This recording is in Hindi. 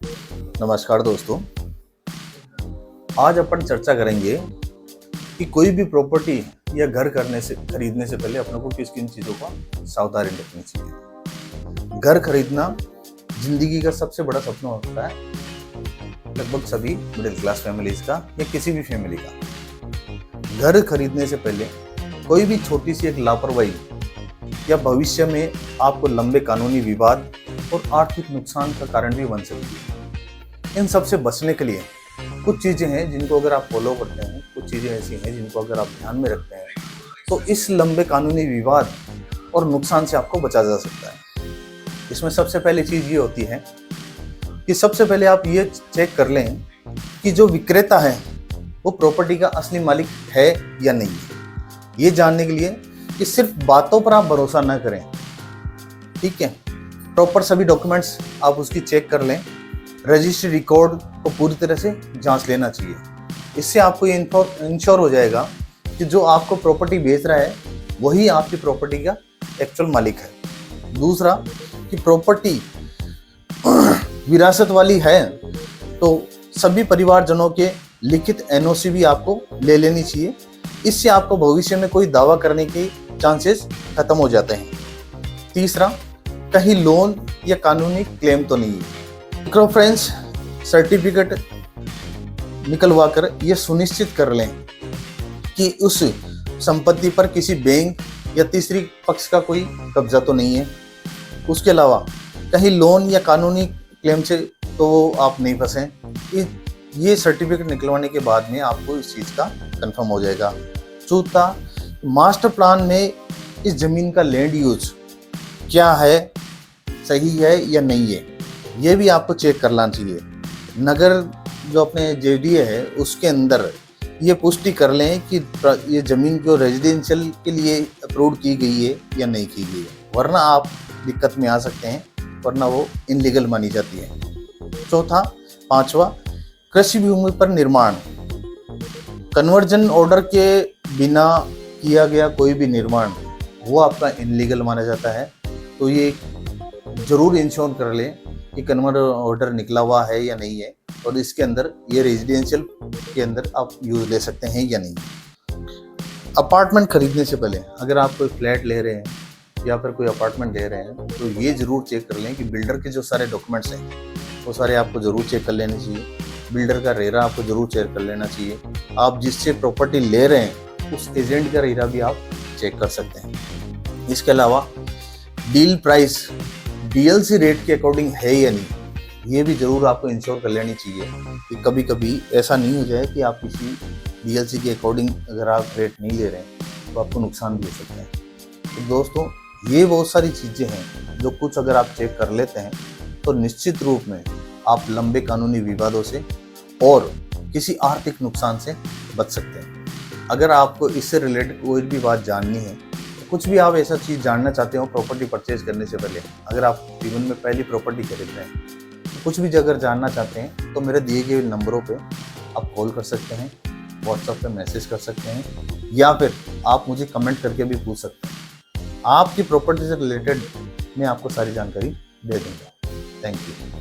नमस्कार दोस्तों, आज अपन चर्चा करेंगे कि कोई भी प्रॉपर्टी या घर खरीदने से पहले अपने को किस किन चीज़ों का सावधानी रखनी चाहिए। घर खरीदना जिंदगी का सबसे बड़ा सपना होता है लगभग सभी मिडिल क्लास फैमिलीज का या किसी भी फैमिली का। घर खरीदने से पहले कोई भी छोटी सी एक लापरवाही या भविष्य में आपको लंबे कानूनी विवाद और आर्थिक नुकसान का कारण भी बन सकती है। इन सब से बचने के लिए कुछ चीज़ें हैं जिनको अगर आप फॉलो करते हैं, कुछ चीज़ें ऐसी हैं जिनको अगर आप ध्यान में रखते हैं तो इस लंबे कानूनी विवाद और नुकसान से आपको बचा जा सकता है। इसमें सबसे पहली चीज़ ये होती है कि सबसे पहले आप ये चेक कर लें कि जो विक्रेता है वो प्रॉपर्टी का असली मालिक है या नहीं है। ये जानने के लिए कि सिर्फ बातों पर आप भरोसा ना करें, ठीक है। प्रॉपर सभी डॉक्यूमेंट्स आप उसकी चेक कर लें, रजिस्ट्री रिकॉर्ड को पूरी तरह से जांच लेना चाहिए। इससे आपको ये इंश्योर हो जाएगा कि जो आपको प्रॉपर्टी बेच रहा है वही आपकी प्रॉपर्टी का एक्चुअल मालिक है। दूसरा कि प्रॉपर्टी विरासत वाली है तो सभी परिवारजनों के लिखित एनओसी भी आपको ले लेनी चाहिए। इससे आपको भविष्य में कोई दावा करने के चांसेस खत्म हो जाते हैं। तीसरा, कहीं लोन या कानूनी क्लेम तो नहीं है। माइक्रोफाइनेंस सर्टिफिकेट निकलवा कर यह सुनिश्चित कर लें कि उस संपत्ति पर किसी बैंक या तीसरी पक्ष का कोई कब्जा तो नहीं है। उसके अलावा कहीं लोन या कानूनी क्लेम से तो आप नहीं फंसे। ये सर्टिफिकेट निकलवाने के बाद में आपको इस चीज़ का कंफर्म हो जाएगा। चौथा, मास्टर प्लान में इस जमीन का लैंड यूज क्या है, सही है या नहीं है, ये भी आपको चेक करना चाहिए। नगर जो अपने जेडीए है उसके अंदर ये पुष्टि कर लें कि ये ज़मीन जो रेजिडेंशियल के लिए अप्रूव की गई है या नहीं की गई है, वरना आप दिक्कत में आ सकते हैं, वरना वो इनलीगल मानी जाती है। पांचवा, कृषि भूमि पर निर्माण, कन्वर्जन ऑर्डर के बिना किया गया कोई भी निर्माण वो आपका इनलीगल माना जाता है। तो ये जरूर इंश्योर कर लें कि कन्वर्जन ऑर्डर निकला हुआ है या नहीं है और इसके अंदर ये रेजिडेंशियल के अंदर आप यूज ले सकते हैं या नहीं। अपार्टमेंट खरीदने से पहले अगर आप कोई फ्लैट ले रहे हैं या फिर कोई अपार्टमेंट ले रहे हैं तो ये जरूर चेक कर लें कि बिल्डर के जो सारे डॉक्यूमेंट्स हैं वो सारे आपको जरूर चेक कर लेने चाहिए। बिल्डर का रेरा आपको जरूर चेक कर लेना चाहिए। आप जिससे प्रॉपर्टी ले रहे हैं उस एजेंट का रेरा भी आप चेक कर सकते हैं। इसके अलावा डील प्राइस डीएलसी रेट के अकॉर्डिंग है या नहीं, ये भी जरूर आपको इंश्योर कर लेनी चाहिए कि कभी कभी ऐसा नहीं हो जाए कि आप किसी डीएलसी के अकॉर्डिंग अगर आप रेट नहीं ले रहे हैं तो आपको नुकसान भी हो सकता है। तो दोस्तों, ये बहुत सारी चीज़ें हैं जो कुछ अगर आप चेक कर लेते हैं तो निश्चित रूप में आप लंबे कानूनी विवादों से और किसी आर्थिक नुकसान से बच सकते हैं। अगर आपको इससे रिलेटेड कोई भी बात जाननी है, कुछ भी आप ऐसा चीज़ जानना चाहते हो प्रॉपर्टी परचेज करने से पहले, अगर आप जीवन में पहली प्रॉपर्टी खरीद रहे हैं, कुछ भी अगर जानना चाहते हैं तो मेरे दिए गए नंबरों पे आप कॉल कर सकते हैं, व्हाट्सएप पे मैसेज कर सकते हैं या फिर आप मुझे कमेंट करके भी पूछ सकते हैं। आपकी प्रॉपर्टी से रिलेटेड मैं आपको सारी जानकारी दे दूँगा। Thank you.